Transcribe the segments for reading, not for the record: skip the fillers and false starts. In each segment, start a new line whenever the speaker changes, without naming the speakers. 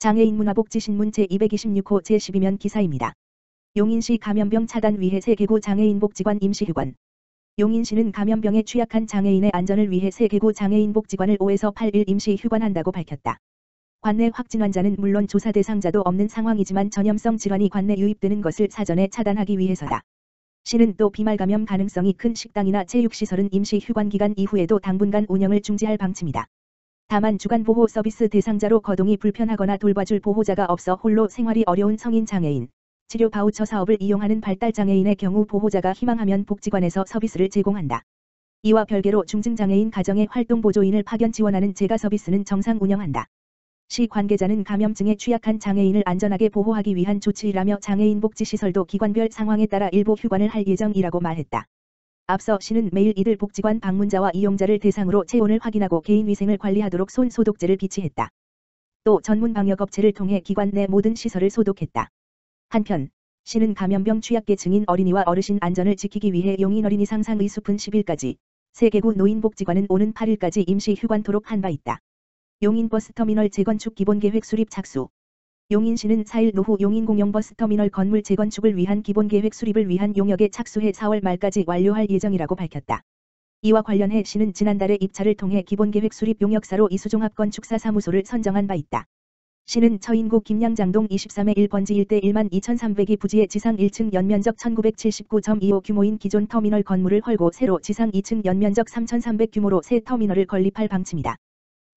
장애인 문화복지신문 제226호 제12면 기사입니다. 용인시 감염병 차단 위해 세개구 장애인 복지관 임시휴관. 용인시는 감염병에 취약한 장애인의 안전을 위해 세개구 장애인 복지관을 5에서 8일 임시 휴관한다고 밝혔다. 관내 확진 환자는 물론 조사 대상자도 없는 상황이지만 전염성 질환이 관내 유입되는 것을 사전에 차단하기 위해서다. 시는 또 비말 감염 가능성이 큰 식당이나 체육시설은 임시 휴관 기간 이후에도 당분간 운영을 중지할 방침이다. 다만 주간 보호 서비스 대상자로 거동이 불편하거나 돌봐줄 보호자가 없어 홀로 생활이 어려운 성인 장애인, 치료 바우처 사업을 이용하는 발달 장애인의 경우 보호자가 희망하면 복지관에서 서비스를 제공한다. 이와 별개로 중증장애인 가정의 활동 보조인을 파견 지원하는 재가 서비스는 정상 운영한다. 시 관계자는 감염증에 취약한 장애인을 안전하게 보호하기 위한 조치이라며 장애인 복지시설도 기관별 상황에 따라 일부 휴관을 할 예정이라고 말했다. 앞서 시는 매일 이들 복지관 방문자와 이용자를 대상으로 체온을 확인하고 개인위생을 관리하도록 손 소독제를 비치했다. 또 전문 방역업체를 통해 기관 내 모든 시설을 소독했다. 한편 시는 감염병 취약계층인 어린이와 어르신 안전을 지키기 위해 용인 어린이 상상의 숲은 10일까지, 세개구 노인복지관은 오는 8일까지 임시 휴관토록 한 바 있다. 용인 버스터미널 재건축 기본계획 수립 착수. 용인시는 4일 오후 용인 공영버스터미널 건물 재건축을 위한 기본계획 수립을 위한 용역에 착수해 4월 말까지 완료할 예정이라고 밝혔다. 이와 관련해 시는 지난달에 입찰을 통해 기본계획 수립 용역사로 이수종합건축사 사무소를 선정한 바 있다. 시는 처인구 김양장동 23의 1번지 일대 12,302 부지의 지상 1층 연면적 1979.25 규모인 기존 터미널 건물을 헐고 새로 지상 2층 연면적 3,300 규모로 새 터미널을 건립할 방침이다.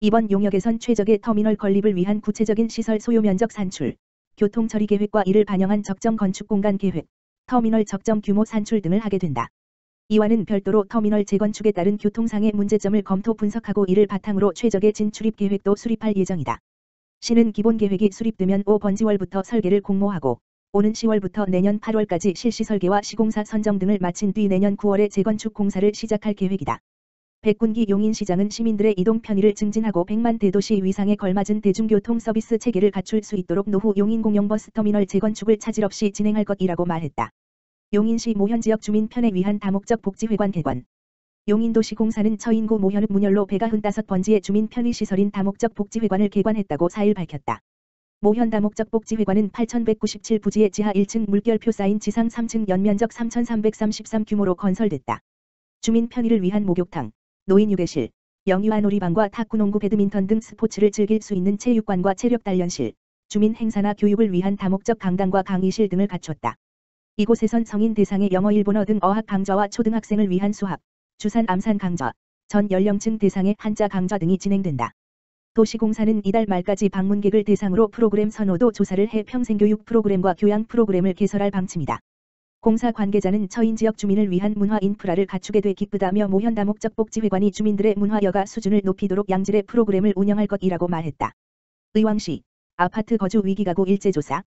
이번 용역에선 최적의 터미널 건립을 위한 구체적인 시설 소요 면적 산출, 교통 처리 계획과 이를 반영한 적정 건축 공간 계획, 터미널 적정 규모 산출 등을 하게 된다. 이와는 별도로 터미널 재건축에 따른 교통상의 문제점을 검토 분석하고 이를 바탕으로 최적의 진출입 계획도 수립할 예정이다. 시는 기본 계획이 수립되면 5번지월부터 설계를 공모하고 오는 10월부터 내년 8월까지 실시 설계와 시공사 선정 등을 마친 뒤 내년 9월에 재건축 공사를 시작할 계획이다. 백군기 용인시장은 시민들의 이동 편의를 증진하고 100만 대도시 위상에 걸맞은 대중교통 서비스 체계를 갖출 수 있도록 노후 용인 공영버스터미널 재건축을 차질 없이 진행할 것이라고 말했다. 용인시 모현지역 주민 편에 위한 다목적 복지회관 개관. 용인도시공사는 처인구 모현읍 문열로 195번지의 주민 편의시설인 다목적 복지회관을 개관했다고 4일 밝혔다. 모현 다목적 복지회관은 8,197부지의 지하 1층 물결표 쌓인 지상 3층 연면적 3,333 규모로 건설됐다. 주민 편의를 위한 목욕탕, 노인 휴게실, 영유아 놀이방과 탁구농구 배드민턴 등 스포츠를 즐길 수 있는 체육관과 체력 단련실, 주민 행사나 교육을 위한 다목적 강당과 강의실 등을 갖췄다. 이곳에선 성인 대상의 영어 일본어 등 어학 강좌와 초등학생을 위한 수학, 주산 암산 강좌, 전 연령층 대상의 한자 강좌 등이 진행된다. 도시공사는 이달 말까지 방문객을 대상으로 프로그램 선호도 조사를 해 평생교육 프로그램과 교양 프로그램을 개설할 방침이다. 공사 관계자는 처인 지역 주민을 위한 문화 인프라를 갖추게 돼 기쁘다며 모현 다목적 복지회관이 주민들의 문화 여가 수준을 높이도록 양질의 프로그램을 운영할 것이라고 말했다. 의왕시 아파트 거주 위기가구 일제조사.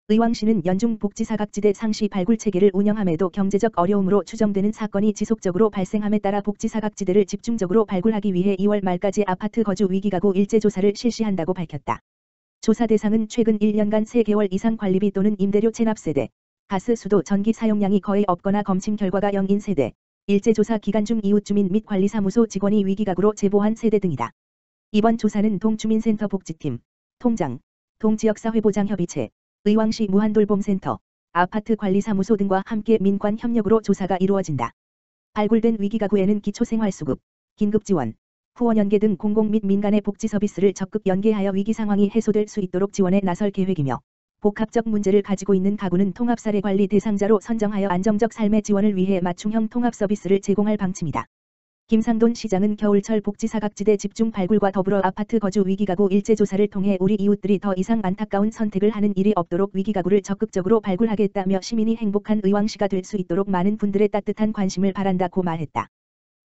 의왕시는 연중 복지사각지대 상시 발굴 체계를 운영함에도 경제적 어려움으로 추정되는 사건이 지속적으로 발생함에 따라 복지사각지대를 집중적으로 발굴하기 위해 2월 말까지 아파트 거주 위기가구 일제조사를 실시한다고 밝혔다. 조사 대상은 최근 1년간 3개월 이상 관리비 또는 임대료 체납 세대, 가스, 수도, 전기 사용량이 거의 없거나 검침 결과가 0인 세대, 일제조사 기간 중 이웃주민 및 관리사무소 직원이 위기가구로 제보한 세대 등이다. 이번 조사는 동주민센터 복지팀, 통장, 동지역사회보장협의체, 의왕시 무한돌봄센터, 아파트 관리사무소 등과 함께 민관 협력으로 조사가 이루어진다. 발굴된 위기가구에는 기초생활수급, 긴급지원, 후원연계 등 공공 및 민간의 복지 서비스를 적극 연계하여 위기 상황이 해소될 수 있도록 지원에 나설 계획이며 복합적 문제를 가지고 있는 가구는 통합사례관리 대상자로 선정하여 안정적 삶의 지원을 위해 맞춤형 통합 서비스를 제공할 방침이다. 김상돈 시장은 겨울철 복지사각지대 집중 발굴과 더불어 아파트 거주 위기가구 일제조사를 통해 우리 이웃들이 더 이상 안타까운 선택을 하는 일이 없도록 위기가구를 적극적으로 발굴하겠다며 시민이 행복한 의왕시가 될 수 있도록 많은 분들의 따뜻한 관심을 바란다고 말했다.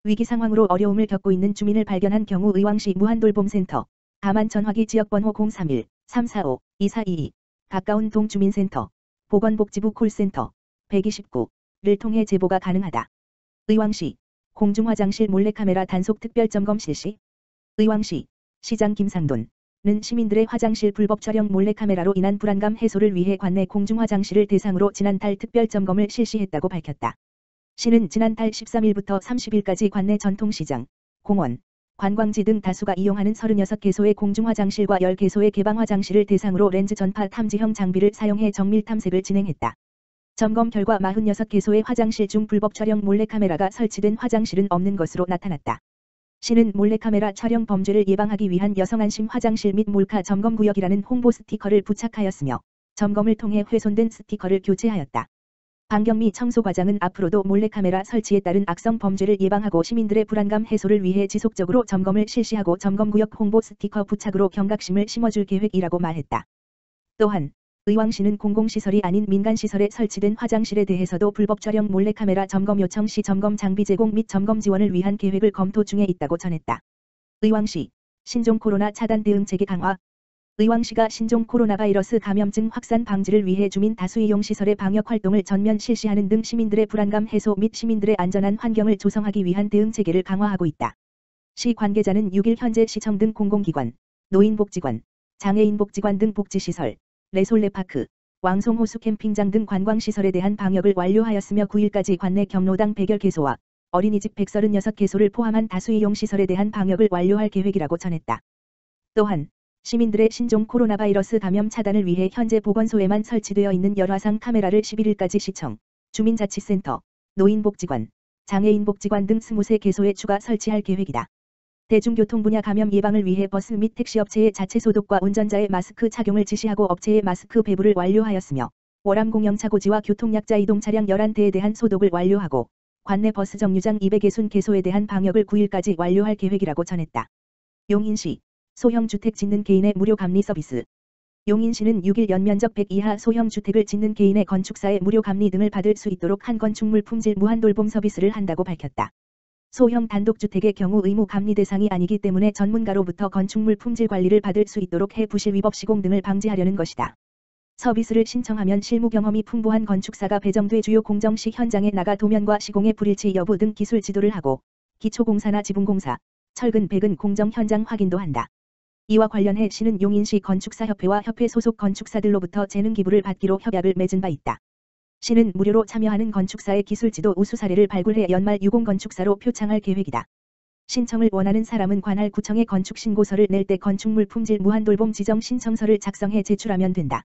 위기 상황으로 어려움을 겪고 있는 주민을 발견한 경우 의왕시 무한돌봄센터, 다만 전화기 지역번호 031-345-2422, 가까운 동주민센터, 보건복지부 콜센터 129를 통해 제보가 가능하다. 의왕시 공중화장실 몰래카메라 단속 특별점검 실시. 의왕시 시장 김상돈은 시민들의 화장실 불법 촬영 몰래카메라로 인한 불안감 해소를 위해 관내 공중화장실을 대상으로 지난달 특별점검을 실시했다고 밝혔다. 시는 지난달 13일부터 30일까지 관내 전통시장, 공원, 관광지 등 다수가 이용하는 36개소의 공중화장실과 10개소의 개방화장실을 대상으로 렌즈 전파 탐지형 장비를 사용해 정밀 탐색을 진행했다. 점검 결과 46개소의 화장실 중 불법 촬영 몰래카메라가 설치된 화장실은 없는 것으로 나타났다. 시는 몰래카메라 촬영 범죄를 예방하기 위한 여성안심 화장실 및 몰카 점검구역이라는 홍보 스티커를 부착하였으며 점검을 통해 훼손된 스티커를 교체하였다. 방경미 청소과장은 앞으로도 몰래카메라 설치에 따른 악성 범죄를 예방하고 시민들의 불안감 해소를 위해 지속적으로 점검을 실시하고 점검구역 홍보 스티커 부착으로 경각심을 심어줄 계획이라고 말했다. 또한 의왕시는 공공시설이 아닌 민간시설에 설치된 화장실에 대해서도 불법 촬영 몰래카메라 점검 요청 시 점검 장비 제공 및 점검 지원을 위한 계획을 검토 중에 있다고 전했다. 의왕시 신종 코로나 차단 대응 체계 강화. 의왕시가 신종 코로나 바이러스 감염증 확산 방지를 위해 주민 다수 이용 시설의 방역 활동을 전면 실시하는 등 시민들의 불안감 해소 및 시민들의 안전한 환경을 조성하기 위한 대응 체계를 강화하고 있다. 시 관계자는 6일 현재 시청 등 공공기관, 노인복지관, 장애인복지관 등 복지시설, 레솔레파크, 왕송호수 캠핑장 등 관광시설에 대한 방역을 완료하였으며 9일까지 관내 경로당 100여 개소와 어린이집 136개소를 포함한 다수 이용 시설에 대한 방역을 완료할 계획이라고 전했다. 또한 시민들의 신종 코로나 바이러스 감염 차단을 위해 현재 보건소에만 설치되어 있는 열화상 카메라를 11일까지 시청, 주민자치센터, 노인복지관, 장애인복지관 등 23개소에 추가 설치할 계획이다. 대중교통 분야 감염 예방을 위해 버스 및 택시업체의 자체 소독과 운전자의 마스크 착용을 지시하고 업체의 마스크 배부를 완료하였으며 월암 공영차고지와 교통약자 이동차량 11대에 대한 소독을 완료하고 관내 버스 정류장 260개소에 대한 방역을 9일까지 완료할 계획이라고 전했다. 용인시 소형 주택 짓는 개인의 무료 감리 서비스. 용인시는 6일 연면적 100 이하 소형 주택을 짓는 개인의 건축사의 무료 감리 등을 받을 수 있도록 한 건축물 품질 무한 돌봄 서비스를 한다고 밝혔다. 소형 단독주택의 경우 의무 감리 대상이 아니기 때문에 전문가로부터 건축물 품질 관리를 받을 수 있도록 해 부실 위법 시공 등을 방지하려는 것이다. 서비스를 신청하면 실무 경험이 풍부한 건축사가 배정돼 주요 공정시 현장에 나가 도면과 시공의 불일치 여부 등 기술 지도를 하고 기초공사나 지붕공사, 철근 배근 공정 현장 확인도 한다. 이와 관련해 시는 용인시 건축사협회와 협회 소속 건축사들로부터 재능 기부를 받기로 협약을 맺은 바 있다. 시는 무료로 참여하는 건축사의 기술지도 우수 사례를 발굴해 연말 유공 건축사로 표창할 계획이다. 신청을 원하는 사람은 관할 구청에 건축신고서를 낼 때 건축물 품질 무한돌봄 지정 신청서를 작성해 제출하면 된다.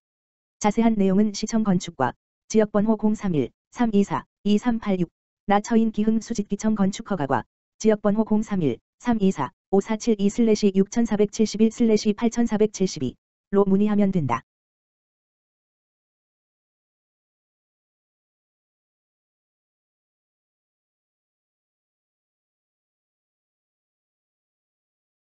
자세한 내용은 시청 건축과 지역번호 031-324-2386 나처인 기흥 수짓기청 건축허가과 지역번호 031-324-5472/6471/8472로 문의하면 된다.